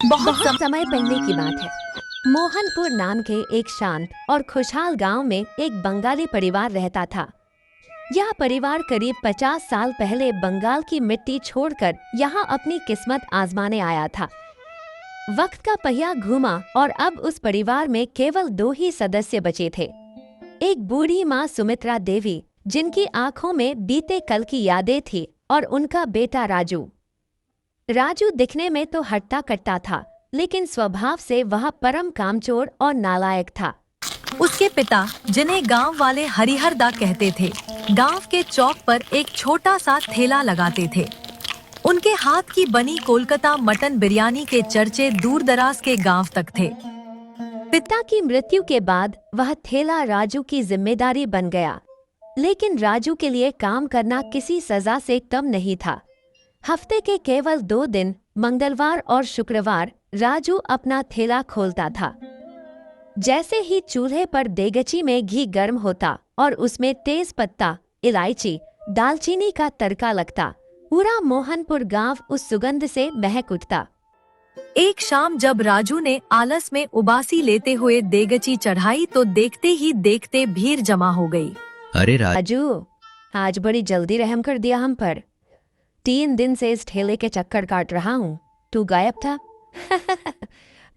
बहुत समय पहले की बात है। मोहनपुर नाम के एक शांत और खुशहाल गांव में एक बंगाली परिवार रहता था। यह परिवार करीब 50 साल पहले बंगाल की मिट्टी छोड़कर यहाँ अपनी किस्मत आजमाने आया था। वक्त का पहिया घूमा और अब उस परिवार में केवल 2 ही सदस्य बचे थे। एक बूढ़ी माँ सुमित्रा देवी, जिनकी आंखों में बीते कल की यादें थी, और उनका बेटा राजू। राजू दिखने में तो हट्टा कट्टा था, लेकिन स्वभाव से वह परम कामचोर और नालायक था। उसके पिता, जिन्हें गांव वाले हरिहर दा कहते थे, गांव के चौक पर एक छोटा सा ठेला लगाते थे। उनके हाथ की बनी कोलकाता मटन बिरयानी के चर्चे दूर दराज के गांव तक थे। पिता की मृत्यु के बाद वह ठेला राजू की जिम्मेदारी बन गया, लेकिन राजू के लिए काम करना किसी सजा से कम नहीं था। हफ्ते के केवल 2 दिन, मंगलवार और शुक्रवार, राजू अपना ठेला खोलता था। जैसे ही चूल्हे पर देगची में घी गर्म होता और उसमें तेज पत्ता, इलायची, दालचीनी का तड़का लगता, पूरा मोहनपुर गांव उस सुगंध से महक उठता। एक शाम जब राजू ने आलस में उबासी लेते हुए देगची चढ़ाई तो देखते ही देखते भीड़ जमा हो गई। अरे राजू, आज बड़ी जल्दी रहम कर दिया हम पर। 3 दिन से इस ठेले के चक्कर काट रहा हूँ, तू गायब था।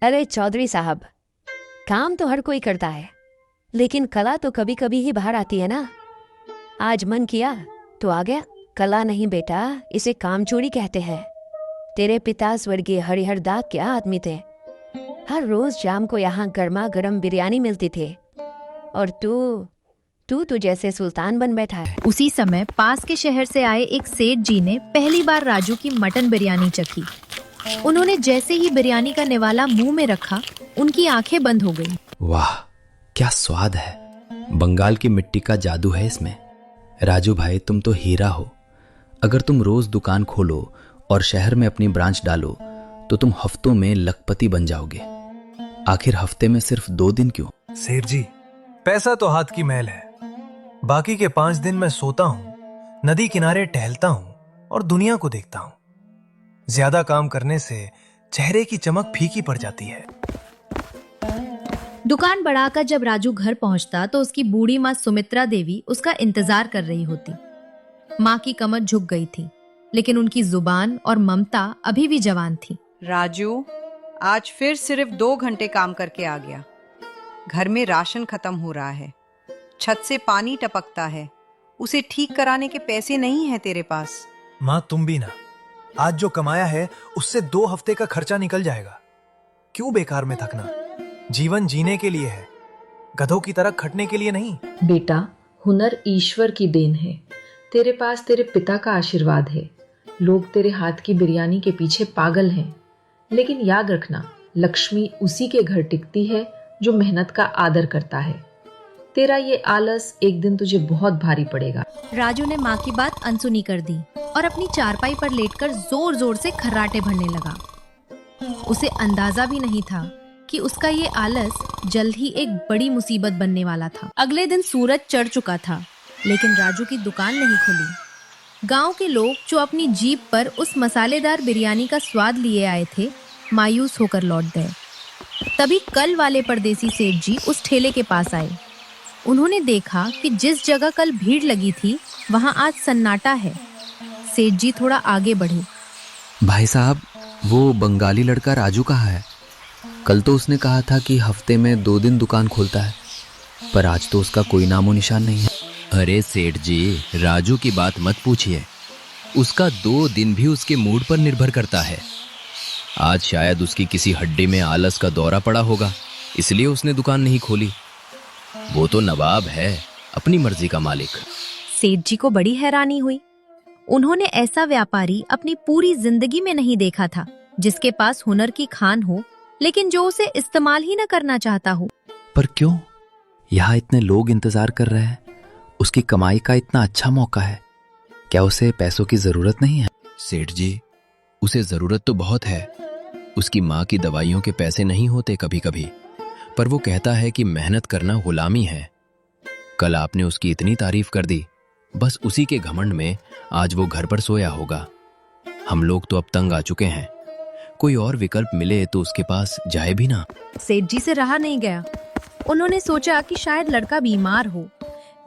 अरे चौधरी साहब, काम तो हर कोई करता है, लेकिन कला तो कभी कभी ही बाहर आती है ना। आज मन किया तो आ गया। कला नहीं बेटा, इसे कामचोरी कहते हैं। तेरे पिता स्वर्गीय हरिहर दा क्या आदमी थे। हर रोज शाम को यहाँ गर्मा गर्म बिरयानी मिलती थी, और तू जैसे सुल्तान बन बैठा है। उसी समय पास के शहर से आए एक सेठ जी ने पहली बार राजू की मटन बिरयानी चखी। उन्होंने जैसे ही बिरयानी का निवाला मुंह में रखा, उनकी आंखें बंद हो गईं। वाह, क्या स्वाद है। बंगाल की मिट्टी का जादू है इसमें। राजू भाई, तुम तो हीरा हो। अगर तुम रोज दुकान खोलो और शहर में अपनी ब्रांच डालो तो तुम हफ्तों में लखपति बन जाओगे। आखिर हफ्ते में सिर्फ 2 दिन क्यों? सेठ जी, पैसा तो हाथ की मैल है। बाकी के 5 दिन मैं सोता हूँ, नदी किनारे टहलता हूँ और दुनिया को देखता हूँ। ज्यादा काम करने से चेहरे की चमक फीकी पड़ जाती है। दुकान बढ़ाकर जब राजू घर पहुंचता तो उसकी बूढ़ी माँ सुमित्रा देवी उसका इंतजार कर रही होती। माँ की कमर झुक गई थी, लेकिन उनकी जुबान और ममता अभी भी जवान थी। राजू, आज फिर सिर्फ 2 घंटे काम करके आ गया। घर में राशन खत्म हो रहा है, छत से पानी टपकता है, उसे ठीक कराने के पैसे नहीं है तेरे पास। माँ, तुम भी ना। आज जो कमाया है उससे 2 हफ्ते का खर्चा निकल जाएगा। क्यों बेकार में थकना? जीवन जीने के लिए है, गधों की तरह खटने के लिए नहीं। बेटा, हुनर ईश्वर की देन है। तेरे पास तेरे पिता का आशीर्वाद है। लोग तेरे हाथ की बिरयानी के पीछे पागल हैं, लेकिन याद रखना, लक्ष्मी उसी के घर टिकती है जो मेहनत का आदर करता है। तेरा ये आलस एक दिन तुझे बहुत भारी पड़ेगा। राजू ने माँ की बात अनसुनी कर दी और अपनी चारपाई पर लेटकर जोर जोर से खर्राटे भरने लगा। उसे अंदाजा भी नहीं था कि उसका ये आलस जल्द ही एक बड़ी मुसीबत बनने वाला था। अगले दिन सूरज चढ़ चुका था, लेकिन राजू की दुकान नहीं खुली। गांव के लोग जो अपनी जीप पर उस मसालेदार बिरयानी का स्वाद लिए आए थे, मायूस होकर लौट गए। तभी कल वाले परदेसी सेठ जी उस ठेले के पास आए। उन्होंने देखा कि जिस जगह कल भीड़ लगी थी, वहां आज सन्नाटा है। सेठ जी थोड़ा आगे बढ़े। भाई साहब, वो बंगाली लड़का राजू कहाँ है? कल तो उसने कहा था कि हफ्ते में 2 दिन दुकान खोलता है, पर आज तो उसका कोई नामो निशान नहीं है। अरे सेठ जी, राजू की बात मत पूछिए। उसका 2 दिन भी उसके मूड पर निर्भर करता है। आज शायद उसकी किसी हड्डी में आलस का दौरा पड़ा होगा, इसलिए उसने दुकान नहीं खोली। वो तो नवाब है, अपनी मर्जी का मालिक। सेठ जी को बड़ी हैरानी हुई। उन्होंने ऐसा व्यापारी अपनी पूरी जिंदगी में नहीं देखा था, जिसके पास हुनर की खान हो, लेकिन जो उसे इस्तेमाल ही न करना चाहता हो। पर क्यों? यहाँ इतने लोग इंतजार कर रहे हैं। उसकी कमाई का इतना अच्छा मौका है, क्या उसे पैसों की जरूरत नहीं है? सेठ जी, उसे जरूरत तो बहुत है। उसकी माँ की दवाइयों के पैसे नहीं होते कभी कभी, पर वो कहता है कि मेहनत करना गुलामी है। कल आपने उसकी इतनी तारीफ कर दी, बस उसी के घमंड में आज वो घर पर सोया होगा। हम लोग तो अब तंग आ चुके हैं। कोई और विकल्प मिले तो उसके पास जाए भी ना। सेठ जी से रहा नहीं गया। उन्होंने सोचा कि शायद लड़का बीमार हो।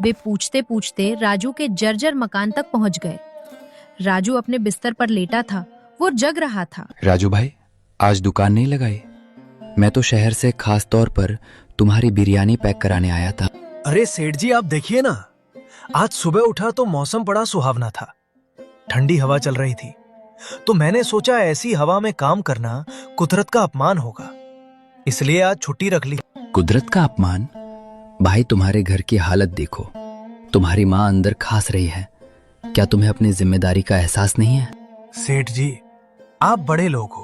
वे पूछते पूछते राजू के जर्जर मकान तक पहुंच गए। राजू अपने बिस्तर पर लेटा था, वो जग रहा था। राजू भाई, आज दुकान नहीं लगाई? मैं तो शहर से खास तौर पर तुम्हारी बिरयानी पैक कराने आया था। अरे सेठ जी, आप देखिए ना, आज सुबह उठा तो मौसम बड़ा सुहावना था, ठंडी हवा चल रही थी, तो मैंने सोचा ऐसी हवा में काम करना कुदरत का अपमान होगा, इसलिए आज छुट्टी रख ली। कुदरत का अपमान? भाई, तुम्हारे घर की हालत देखो। तुम्हारी माँ अंदर खास रही है। क्या तुम्हें अपनी जिम्मेदारी का एहसास नहीं है? सेठ जी, आप बड़े लोग हो,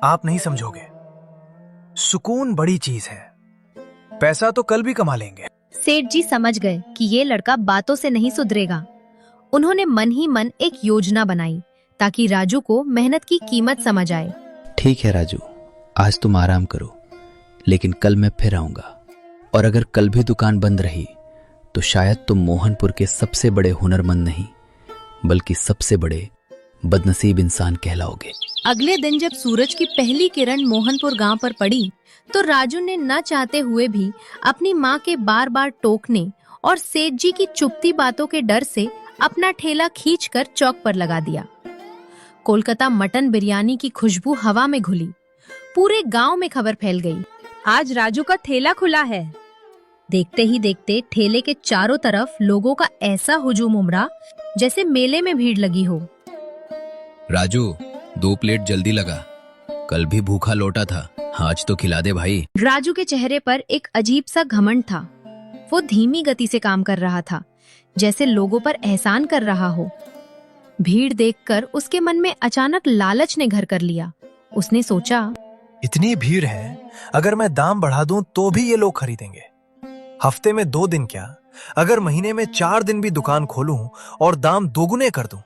आप नहीं समझोगे। सुकून बड़ी चीज है, पैसा तो कल भी कमा लेंगे। सेठ जी समझ गए कि ये लड़का बातों से नहीं सुधरेगा। उन्होंने मन ही मन एक योजना बनाई ताकि राजू को मेहनत की कीमत समझ आए। ठीक है राजू, आज तुम आराम करो, लेकिन कल मैं फिर आऊंगा। और अगर कल भी दुकान बंद रही तो शायद तुम मोहनपुर के सबसे बड़े हुनरमंद नहीं, बल्कि सबसे बड़े बदनसीब इंसान कहलाओगे। अगले दिन जब सूरज की पहली किरण मोहनपुर गांव पर पड़ी तो राजू ने न चाहते हुए भी अपनी माँ के बार बार टोकने और सेठ जी की चुपती बातों के डर से अपना ठेला खींचकर चौक पर लगा दिया। कोलकाता मटन बिरयानी की खुशबू हवा में घुली। पूरे गांव में खबर फैल गई, आज राजू का ठेला खुला है। देखते ही देखते ठेले के चारों तरफ लोगों का ऐसा हुजूम उमड़ा जैसे मेले में भीड़ लगी हो। राजू, 2 प्लेट जल्दी लगा, कल भी भूखा लौटा था, आज तो खिला दे भाई। राजू के चेहरे पर एक अजीब सा घमंड था। वो धीमी गति से काम कर रहा था, जैसे लोगों पर एहसान कर रहा हो। भीड़ देखकर उसके मन में अचानक लालच ने घर कर लिया। उसने सोचा, इतनी भीड़ है, अगर मैं दाम बढ़ा दूं तो भी ये लोग खरीदेंगे। हफ्ते में 2 दिन क्या, अगर महीने में 4 दिन भी दुकान खोलूं और दाम दोगुने कर दूं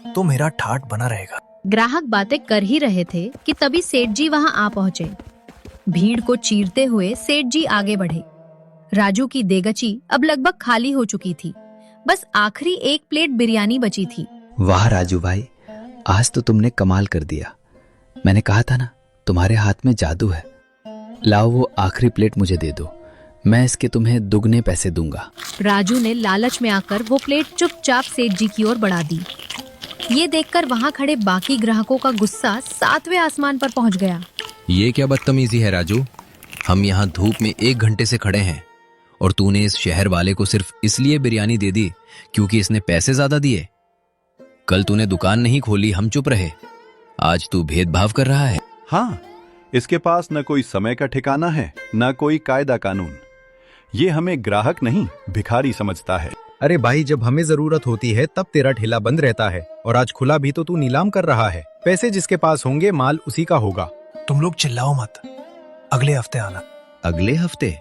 तो मेरा ठाठ बना रहेगा। ग्राहक बातें कर ही रहे थे कि तभी सेठ जी वहां आ पहुंचे। भीड़ को चीरते हुए सेठ जी आगे बढ़े। राजू की देगची अब लगभग खाली हो चुकी थी, बस आखिरी 1 प्लेट बिरयानी बची थी। वाह राजू भाई, आज तो तुमने कमाल कर दिया। मैंने कहा था ना, तुम्हारे हाथ में जादू है। लाओ वो आखिरी प्लेट मुझे दे दो, मैं इसके तुम्हें दुगने पैसे दूंगा। राजू ने लालच में आकर वो प्लेट चुपचाप सेठ जी की ओर बढ़ा दी। ये देखकर वहां खड़े बाकी ग्राहकों का गुस्सा 7वें आसमान पर पहुंच गया। ये क्या बदतमीजी है राजू, हम यहाँ धूप में 1 घंटे से खड़े हैं और तूने इस शहर वाले को सिर्फ इसलिए बिरयानी दे दी क्योंकि इसने पैसे ज्यादा दिए। कल तूने दुकान नहीं खोली, हम चुप रहे, आज तू भेदभाव कर रहा है। हाँ, इसके पास न कोई समय का ठिकाना है, न कोई कायदा कानून। ये हमें ग्राहक नहीं, भिखारी समझता है। अरे भाई, जब हमें जरूरत होती है तब तेरा ठेला बंद रहता है, और आज खुला भी तो तू नीलाम कर रहा है। पैसे जिसके पास होंगे, माल उसी का होगा। तुम लोग चिल्लाओ मत, अगले हफ्ते आना। अगले हफ्ते?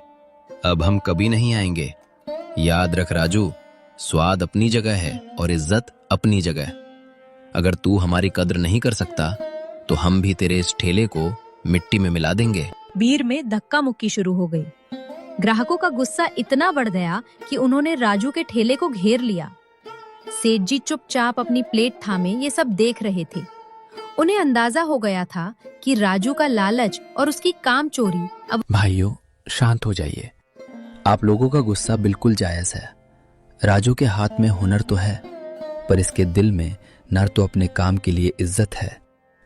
अब हम कभी नहीं आएंगे। याद रख राजू, स्वाद अपनी जगह है और इज्जत अपनी जगह। अगर तू हमारी कद्र नहीं कर सकता तो हम भी तेरे इस ठेले को मिट्टी में मिला देंगे। भीड़ में धक्का मुक्की शुरू हो गई। ग्राहकों का गुस्सा इतना बढ़ गया कि उन्होंने राजू के ठेले को घेर लिया। सेठ जी चुपचाप अपनी प्लेट थामे ये सब देख रहे थे। उन्हें अंदाजा हो गया था कि राजू का लालच और उसकी काम चोरी अब। भाइयों, शांत हो जाइए। आप लोगों का गुस्सा बिल्कुल जायज है। राजू के हाथ में हुनर तो है, पर इसके दिल में न तो अपने काम के लिए इज्जत है,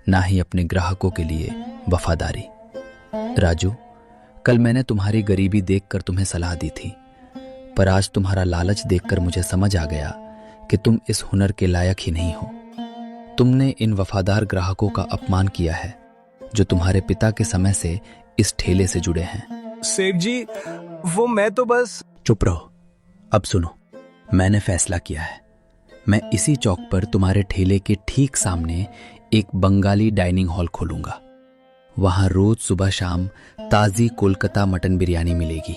ना ही अपने ग्राहकों के लिए वफादारी। राजू, कल मैंने तुम्हारी गरीबी देखकर तुम्हें सलाह दी थी, पर आज तुम्हारा लालच देखकर मुझे समझ आ गया कि तुम इस हुनर के लायक ही नहीं हो। तुमने इन वफादार ग्राहकों का अपमान किया है जो तुम्हारे पिता के समय से इस ठेले से जुड़े हैं। सेठ जी, वो मैं तो बस। चुप रहो। अब सुनो, मैंने फैसला किया है। मैं इसी चौक पर तुम्हारे ठेले के ठीक सामने एक बंगाली डाइनिंग हॉल खोलूंगा। वहां रोज सुबह शाम ताजी कोलकाता मटन बिरयानी मिलेगी,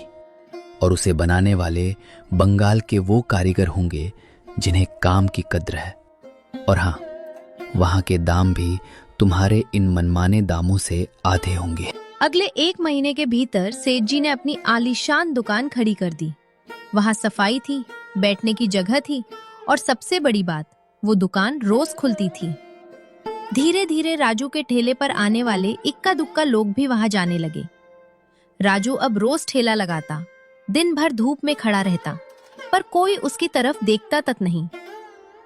और उसे बनाने वाले बंगाल के वो कारीगर होंगे जिन्हें काम की कद्र है। और हाँ, वहां के दाम भी तुम्हारे इन मनमाने दामों से आधे होंगे। अगले 1 महीने के भीतर सेठ जी ने अपनी आलीशान दुकान खड़ी कर दी। वहां सफाई थी, बैठने की जगह थी, और सबसे बड़ी बात, वो दुकान रोज खुलती थी। धीरे धीरे राजू के ठेले पर आने वाले इक्का दुक्का लोग भी वहां जाने लगे। राजू अब रोज ठेला लगाता, दिन भर धूप में खड़ा रहता, पर कोई उसकी तरफ देखता तक नहीं।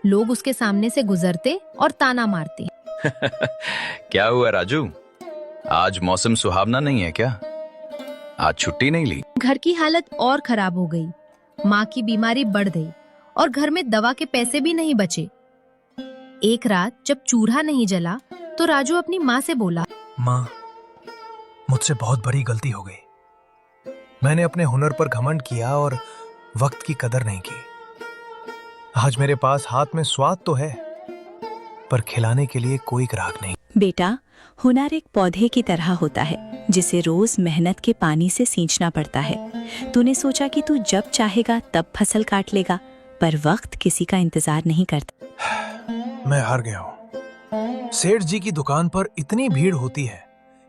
लोग उसके सामने से गुजरते और ताना मारते। क्या हुआ राजू, आज मौसम सुहावना नहीं है क्या? आज छुट्टी नहीं ली? घर की हालत और खराब हो गई। माँ की बीमारी बढ़ गई और घर में दवा के पैसे भी नहीं बचे। एक रात जब चूल्हा नहीं जला तो राजू अपनी माँ से बोला, माँ, मुझसे बहुत बड़ी गलती हो गई। मैंने अपने हुनर पर घमंड किया और वक्त की कदर नहीं की। आज मेरे पास हाथ में स्वाद तो है, पर खिलाने के लिए कोई ग्राहक नहीं। बेटा, हुनर एक पौधे की तरह होता है जिसे रोज मेहनत के पानी से सींचना पड़ता है। तूने सोचा कि तू जब चाहेगा तब फसल काट लेगा, पर वक्त किसी का इंतजार नहीं करता। मैं हार गया हूँ। सेठ जी की दुकान पर इतनी भीड़ होती है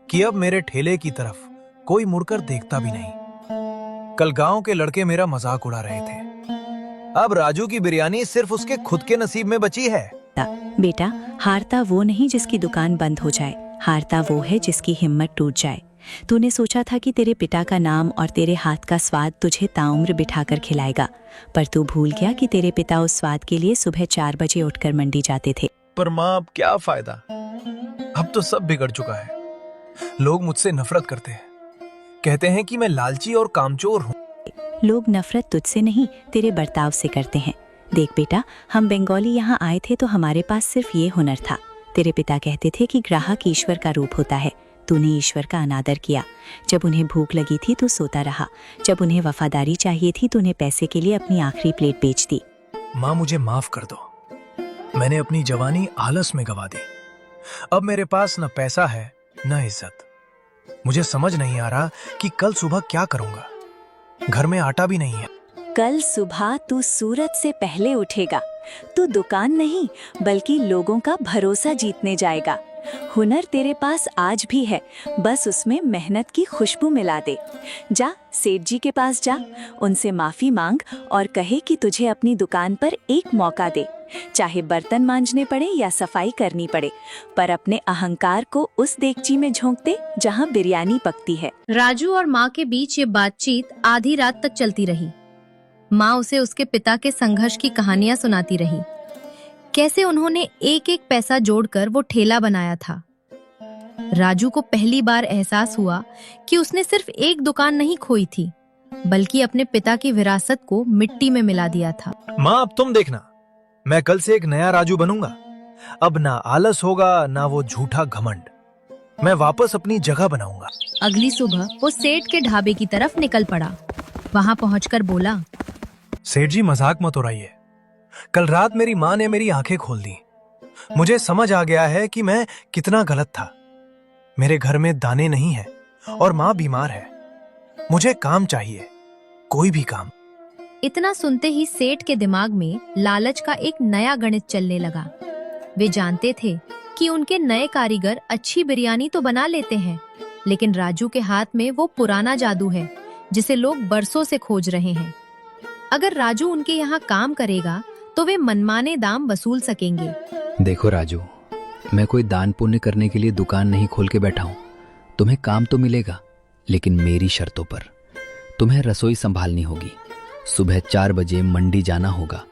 कि अब मेरे ठेले की तरफ कोई मुड़कर देखता भी नहीं। कल गांव के लड़के मेरा मजाक उड़ा रहे थे। अब राजू की बिरयानी सिर्फ उसके खुद के नसीब में बची है। बेटा, हारता वो नहीं जिसकी दुकान बंद हो जाए, हारता वो है जिसकी हिम्मत टूट जाए। तूने सोचा था कि तेरे पिता का नाम और तेरे हाथ का स्वाद तुझे ताउम्र बिठाकर खिलाएगा, पर तू भूल गया कि तेरे पिता उस स्वाद के लिए सुबह 4 बजे उठकर मंडी जाते थे। पर माँ, अब क्या फायदा? अब तो सब बिगड़ चुका है। लोग मुझसे नफरत करते हैं, कहते हैं कि मैं लालची और कामचोर हूँ। लोग नफरत तुझसे नहीं, तेरे बर्ताव से करते हैं। देख बेटा, हम बंगाली यहाँ आए थे तो हमारे पास सिर्फ ये हुनर था। तेरे पिता कहते थे कि ग्राहक ईश्वर का रूप होता है। तूने ईश्वर का अनादर किया। जब उन्हें भूख लगी थी तो सोता रहा, जब उन्हें वफादारी चाहिए थी तूने पैसे के लिए अपनी आखिरी प्लेट बेच दी। माँ, मुझे माफ कर दो। मैंने अपनी जवानी आलस में गवा दी। अब मेरे पास न पैसा है न इज्जत। मुझे समझ नहीं आ रहा कि कल सुबह क्या करूंगा। घर में आटा भी नहीं है। कल सुबह तू सूरज से पहले उठेगा। तू दुकान नहीं बल्कि लोगों का भरोसा जीतने जाएगा। हुनर तेरे पास आज भी है, बस उसमें मेहनत की खुशबू मिला दे। जा सेठ जी के पास जा, उनसे माफी मांग और कहे कि तुझे अपनी दुकान पर एक मौका दे। चाहे बर्तन मांजने पड़े या सफाई करनी पड़े, पर अपने अहंकार को उस देगची में झोंक दे जहां बिरयानी पकती है। राजू और माँ के बीच ये बातचीत आधी रात तक चलती रही। माँ उसे उसके पिता के संघर्ष की कहानियां सुनाती रही, कैसे उन्होंने एक एक पैसा जोड़कर वो ठेला बनाया था। राजू को पहली बार एहसास हुआ कि उसने सिर्फ एक दुकान नहीं खोई थी, बल्कि अपने पिता की विरासत को मिट्टी में मिला दिया था। माँ, अब तुम देखना, मैं कल से एक नया राजू बनूंगा। अब ना आलस होगा ना वो झूठा घमंड। मैं वापस अपनी जगह बनाऊंगा। अगली सुबह वो सेठ के ढाबे की तरफ निकल पड़ा। वहां पहुंचकर बोला, सेठ जी, मजाक मत उड़ाइए। कल रात मेरी माँ ने मेरी आंखें खोल दी। मुझे समझ आ गया है कि मैं कितना गलत था। मेरे घर में दाने नहीं है और माँ बीमार है। मुझे काम चाहिए, कोई भी काम। इतना सुनते ही सेठ के दिमाग में लालच का एक नया गणित चलने लगा। वे जानते थे कि उनके नए कारीगर अच्छी बिरयानी तो बना लेते हैं, लेकिन राजू के हाथ में वो पुराना जादू है जिसे लोग बरसों से खोज रहे हैं। अगर राजू उनके यहाँ काम करेगा तो वे मनमाने दाम वसूल सकेंगे। देखो राजू, मैं कोई दान पुण्य करने के लिए दुकान नहीं खोल के बैठा हूँ। तुम्हें काम तो मिलेगा, लेकिन मेरी शर्तों पर। तुम्हें रसोई संभालनी होगी, सुबह 4 बजे मंडी जाना होगा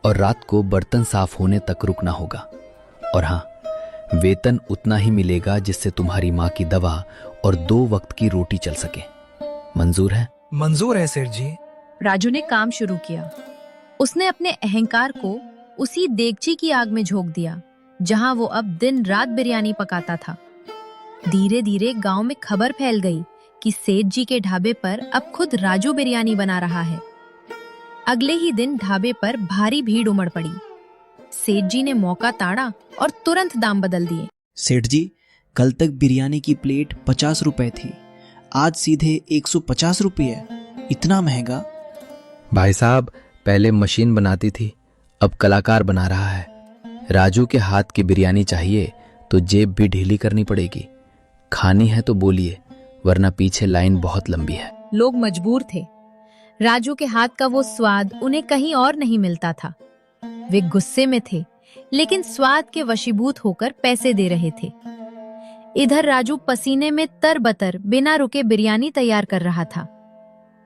और रात को बर्तन साफ होने तक रुकना होगा। और हाँ, वेतन उतना ही मिलेगा जिससे तुम्हारी माँ की दवा और 2 वक्त की रोटी चल सके। मंजूर है? मंजूर है सेठ जी। राजू ने काम शुरू किया। उसने अपने अहंकार को उसी देगची की आग में झोंक दिया जहां वो अब दिन रात बिरयानी पकाता था। धीरे धीरे गांव में खबर फैल गई कि सेठ जी के ढाबे पर अब खुद राजू बिरयानी बना रहा है। अगले ही दिन ढाबे पर भारी भीड़ उमड़ पड़ी। सेठ जी ने मौका ताड़ा और तुरंत दाम बदल दिए। सेठ जी, कल तक बिरयानी की प्लेट 50 रुपए थी, आज सीधे 150 रुपये। इतना महंगा? भाई साहब, पहले मशीन बनाती थी, अब कलाकार बना रहा है। राजू के हाथ की बिरयानी चाहिए तो जेब भी ढीली करनी पड़ेगी। खानी है तो बोलिए, वरना पीछे लाइन बहुत लंबी है। लोग मजबूर थे। राजू के हाथ का वो स्वाद उन्हें कहीं और नहीं मिलता था। वे गुस्से में थे लेकिन स्वाद के वशीभूत होकर पैसे दे रहे थे। इधर राजू पसीने में तरबतर बिना रुके बिरयानी तैयार कर रहा था।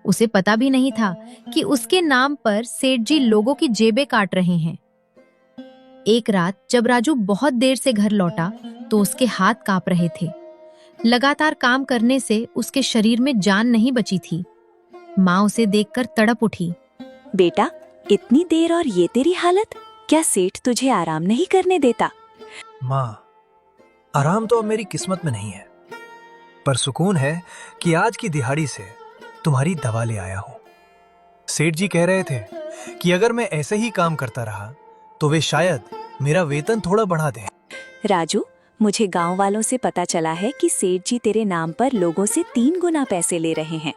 उसे पता भी नहीं था कि उसके नाम पर सेठ जी लोगों की जेबें काट रहे हैं। एक रात जब राजू बहुत देर से घर लौटा तो उसके हाथ कांप रहे थे। लगातार काम करने से उसके शरीर में जान नहीं बची थी। माँ उसे देखकर तड़प उठी। बेटा, इतनी देर और ये तेरी हालत? क्या सेठ तुझे आराम नहीं करने देता? माँ, आराम तो अब मेरी किस्मत में नहीं है, पर सुकून है कि आज की दिहाड़ी से तुम्हारी दवा ले आया हूं। सेठ जी कह रहे थे कि अगर मैं ऐसे ही काम करता रहा तो वे शायद मेरा वेतन थोड़ा बढ़ा दें। राजू, मुझे गांव वालों से पता चला है कि सेठ जी तेरे नाम पर लोगों से 3 गुना पैसे ले रहे हैं।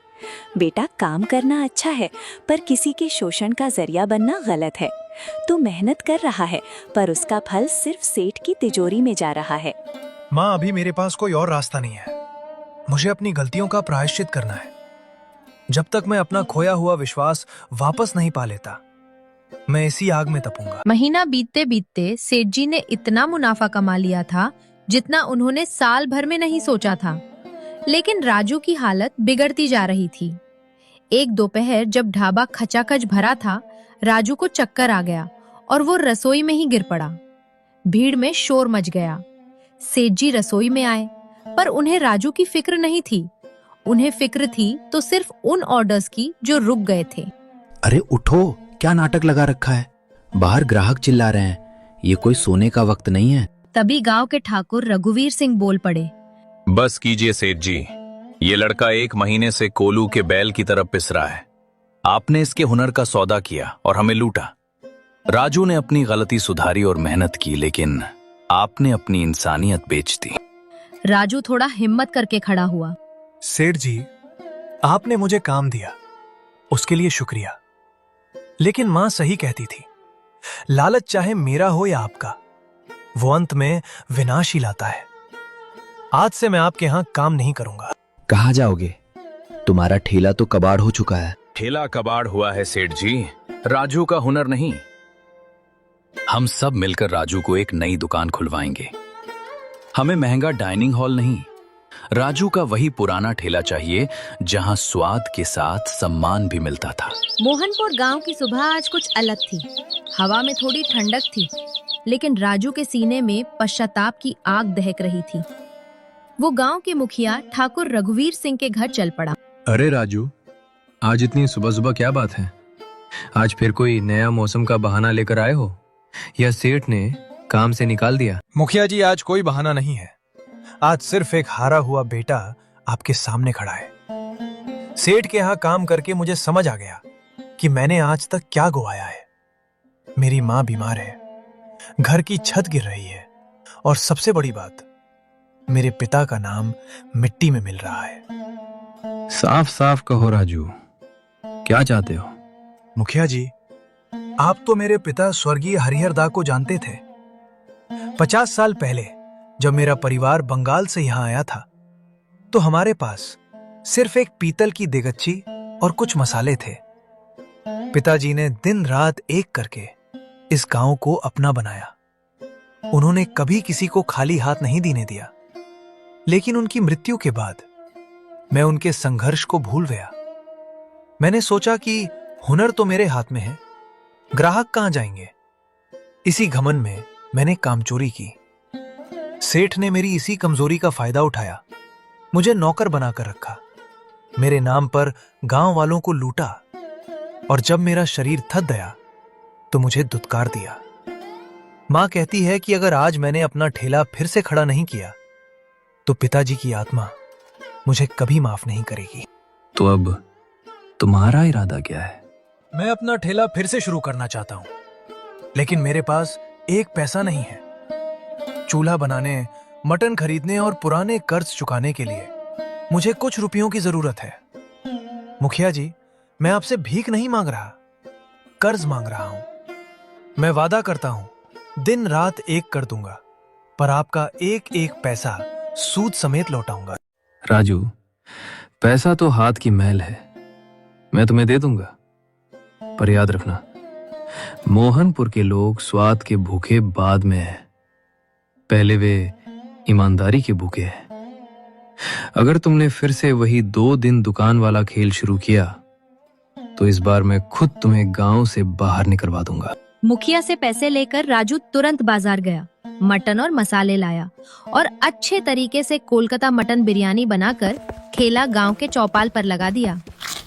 बेटा, काम करना अच्छा है, पर किसी के शोषण का जरिया बनना गलत है। तू मेहनत कर रहा है, पर उसका फल सिर्फ सेठ की तिजोरी में जा रहा है। माँ, अभी मेरे पास कोई और रास्ता नहीं है। मुझे अपनी गलतियों का प्रायश्चित करना है। जब तक मैं अपना खोया हुआ विश्वास वापस नहीं पा लेता, मैं इसी आग में तपूंगा। महीना बीतते बीतते सेठ जी ने इतना मुनाफा कमा लिया था जितना उन्होंने साल भर में नहीं सोचा था। लेकिन राजू की हालत बिगड़ती जा रही थी। एक दोपहर जब ढाबा खचाखच भरा था, राजू को चक्कर आ गया और वो रसोई में ही गिर पड़ा। भीड़ में शोर मच गया। सेठ जी रसोई में आए, पर उन्हें राजू की फिक्र नहीं थी। उन्हें फिक्र थी तो सिर्फ उन ऑर्डर्स की जो रुक गए थे। अरे उठो, क्या नाटक लगा रखा है? बाहर ग्राहक चिल्ला रहे हैं। ये कोई सोने का वक्त नहीं है। तभी गांव के ठाकुर रघुवीर सिंह बोल पड़े। बस कीजिए सेठ जी, ये लड़का 1 महीने से कोलू के बैल की तरफ पिस रहा है। आपने इसके हुनर का सौदा किया और हमें लूटा। राजू ने अपनी गलती सुधारी और मेहनत की, लेकिन आपने अपनी इंसानियत बेच दी। राजू थोड़ा हिम्मत करके खड़ा हुआ। सेठ जी, आपने मुझे काम दिया, उसके लिए शुक्रिया। लेकिन माँ सही कहती थी, लालच चाहे मेरा हो या आपका, वो अंत में विनाश ही लाता है। आज से मैं आपके यहाँ काम नहीं करूंगा। कहाँ जाओगे? तुम्हारा ठेला तो कबाड़ हो चुका है। ठेला कबाड़ हुआ है सेठ जी, राजू का हुनर नहीं। हम सब मिलकर राजू को एक नई दुकान खुलवाएंगे। हमें महंगा डाइनिंग हॉल नहीं, राजू का वही पुराना ठेला चाहिए जहां स्वाद के साथ सम्मान भी मिलता था। मोहनपुर गांव की सुबह आज कुछ अलग थी। हवा में थोड़ी ठंडक थी, लेकिन राजू के सीने में पश्चाताप की आग दहक रही थी। वो गांव के मुखिया ठाकुर रघुवीर सिंह के घर चल पड़ा। अरे राजू, आज इतनी सुबह सुबह क्या बात है? आज फिर कोई नया मौसम का बहाना लेकर आए हो या सेठ ने काम से निकाल दिया? मुखिया जी, आज कोई बहाना नहीं है। आज सिर्फ एक हारा हुआ बेटा आपके सामने खड़ा है। सेठ के यहाँ काम करके मुझे समझ आ गया कि मैंने आज तक क्या गवाया है। मेरी माँ बीमार है, घर की छत गिर रही है, और सबसे बड़ी बात, मेरे पिता का नाम मिट्टी में मिल रहा है। साफ साफ कहो राजू, क्या चाहते हो? मुखिया जी, आप तो मेरे पिता स्वर्गीय हरिहर दा को जानते थे। 50 साल पहले जब मेरा परिवार बंगाल से यहां आया था, तो हमारे पास सिर्फ एक पीतल की देगच्ची और कुछ मसाले थे। पिताजी ने दिन रात एक करके इस गांव को अपना बनाया। उन्होंने कभी किसी को खाली हाथ नहीं देने दिया। लेकिन उनकी मृत्यु के बाद मैं उनके संघर्ष को भूल गया। मैंने सोचा कि हुनर तो मेरे हाथ में है, ग्राहक कहां जाएंगे। इसी घमंड में मैंने कामचोरी की। सेठ ने मेरी इसी कमजोरी का फायदा उठाया, मुझे नौकर बनाकर रखा, मेरे नाम पर गांव वालों को लूटा, और जब मेरा शरीर थक गया तो मुझे दुत्कार दिया। मां कहती है कि अगर आज मैंने अपना ठेला फिर से खड़ा नहीं किया तो पिताजी की आत्मा मुझे कभी माफ नहीं करेगी। तो अब तुम्हारा इरादा क्या है? मैं अपना ठेला फिर से शुरू करना चाहता हूं, लेकिन मेरे पास एक पैसा नहीं है। चूल्हा बनाने, मटन खरीदने और पुराने कर्ज चुकाने के लिए मुझे कुछ रुपयों की जरूरत है। मुखिया जी, मैं आपसे भीख नहीं मांग रहा, कर्ज मांग रहा हूं। मैं वादा करता हूं दिन रात एक कर दूंगा, पर आपका एक एक पैसा सूद समेत लौटाऊंगा। राजू, पैसा तो हाथ की मैल है, मैं तुम्हें दे दूंगा, पर याद रखना, मोहनपुर के लोग स्वाद के भूखे बाद में है, पहले वे ईमानदारी के भूखे हैं। अगर तुमने फिर से वही 2 दिन दुकान वाला खेल शुरू किया तो इस बार मैं खुद तुम्हें गांव से बाहर निकलवा दूंगा। मुखिया से पैसे लेकर राजू तुरंत बाजार गया, मटन और मसाले लाया और अच्छे तरीके से कोलकाता मटन बिरयानी बनाकर ठेला गांव के चौपाल पर लगा दिया।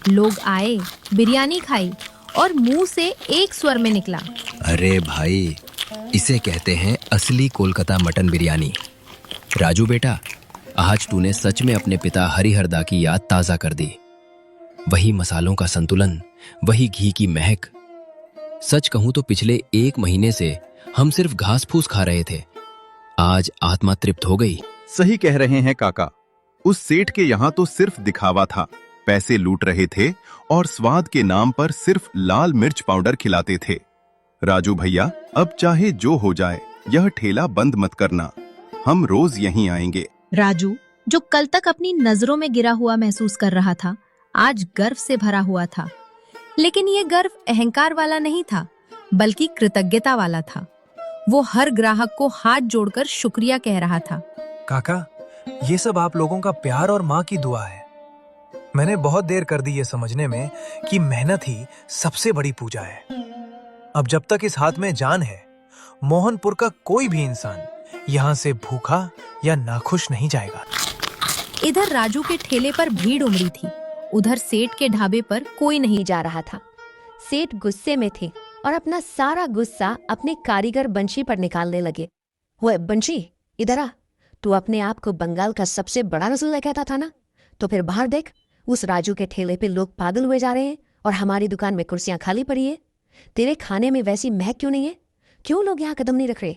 लोग आए, बिरयानी खाई और मुंह से एक स्वर में निकला, अरे भाई, इसे कहते हैं असली कोलकाता मटन बिरयानी। राजू बेटा, आज तूने सच में अपने पिता हरिहरदा की याद ताजा कर दी। वही मसालों का संतुलन, वही घी की महक। सच कहूं तो पिछले 1 महीने से हम सिर्फ घास फूस खा रहे थे, आज आत्मा तृप्त हो गई। सही कह रहे हैं काका। उस सेठ के यहाँ तो सिर्फ दिखावा था, पैसे लूट रहे थे और स्वाद के नाम पर सिर्फ लाल मिर्च पाउडर खिलाते थे। राजू भैया, अब चाहे जो हो जाए, यह ठेला बंद मत करना, हम रोज यहीं आएंगे। राजू, जो कल तक अपनी नजरों में गिरा हुआ महसूस कर रहा था, आज गर्व से भरा हुआ था। लेकिन ये गर्व अहंकार वाला नहीं था, बल्कि कृतज्ञता वाला था। वो हर ग्राहक को हाथ जोड़कर शुक्रिया कह रहा था। काका, ये सब आप लोगों का प्यार और माँ की दुआ है। मैंने बहुत देर कर दी ये समझने में कि मेहनत ही सबसे बड़ी पूजा है। अब जब तक इस हाथ में जान है, मोहनपुर का कोई भी इंसान यहाँ से भूखा या नाखुश नहीं जाएगा। इधर राजू के ठेले पर भीड़ उमड़ी थी, उधर सेठ के ढाबे पर कोई नहीं जा रहा था। सेठ गुस्से में थे और अपना सारा गुस्सा अपने कारीगर बंशी पर निकालने लगे। वो बंशी, इधर आ, तू अपने आप को बंगाल का सबसे बड़ा रसूल कहता था ना, तो फिर बाहर देख, उस राजू के ठेले पे लोग पागल हुए जा रहे हैं और हमारी दुकान में कुर्सियां खाली पड़ी है। तेरे खाने में वैसी महक क्यों नहीं है? क्यों लोग यहाँ कदम नहीं रख रहे?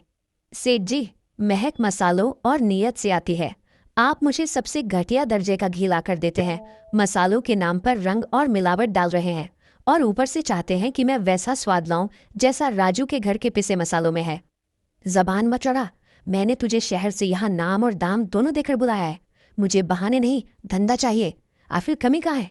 सेठ जी, महक मसालों और नीयत से आती है। आप मुझे सबसे घटिया दर्जे का घी लाकर देते हैं, मसालों के नाम पर रंग और मिलावट डाल रहे हैं और ऊपर से चाहते हैं कि मैं वैसा स्वाद लाऊं जैसा राजू के घर के पिसे मसालों में है। जबान मत चढ़ा, मैंने तुझे शहर से यहाँ नाम और दाम दोनों देकर बुलाया है। मुझे बहाने नहीं, धंधा चाहिए। आखिर कमी कहाँ है?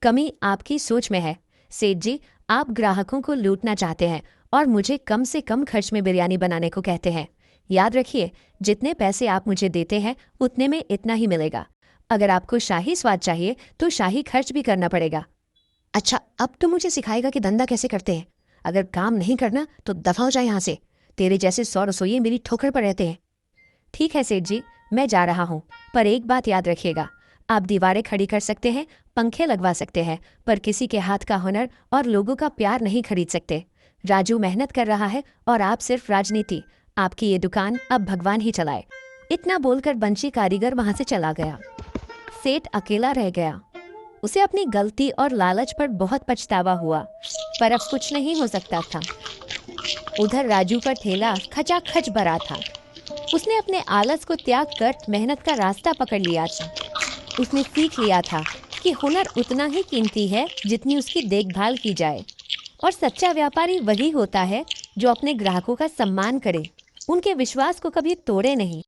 कमी आपकी सोच में है सेठ जी। आप ग्राहकों को लूटना चाहते हैं और मुझे कम से कम खर्च में बिरयानी बनाने को कहते हैं। याद रखिए, जितने पैसे आप मुझे देते हैं उतने में इतना ही मिलेगा। अगर आपको शाही स्वाद चाहिए तो शाही खर्च भी करना पड़ेगा। अच्छा, अब तो मुझे सिखाएगा कि धंधा कैसे करते हैं। अगर काम नहीं करना तो दफा हो जाए यहाँ से। तेरे जैसे 100 रसोइये मेरी ठोकर पर रहते हैं। ठीक है सेठ जी, मैं जा रहा हूँ, पर एक बात याद रखिएगा, आप दीवारें खड़ी कर सकते हैं, पंखे लगवा सकते हैं, पर किसी के हाथ का हुनर और लोगों का प्यार नहीं खरीद सकते। राजू मेहनत कर रहा है और आप सिर्फ राजनीति। आपकी ये दुकान अब भगवान ही चलाए। इतना बोलकर बंशी कारीगर वहां से चला गया। सेठ अकेला रह गया। उसे अपनी गलती और लालच पर बहुत पछतावा हुआ, पर अब कुछ नहीं हो सकता था। उधर राजू का ठेला खचाखच भरा था। उसने अपने आलस को त्याग कर मेहनत का रास्ता पकड़ लिया था। उसने सीख लिया था कि हुनर उतना ही कीमती है जितनी उसकी देखभाल की जाए, और सच्चा व्यापारी वही होता है जो अपने ग्राहकों का सम्मान करे, उनके विश्वास को कभी तोड़े नहीं।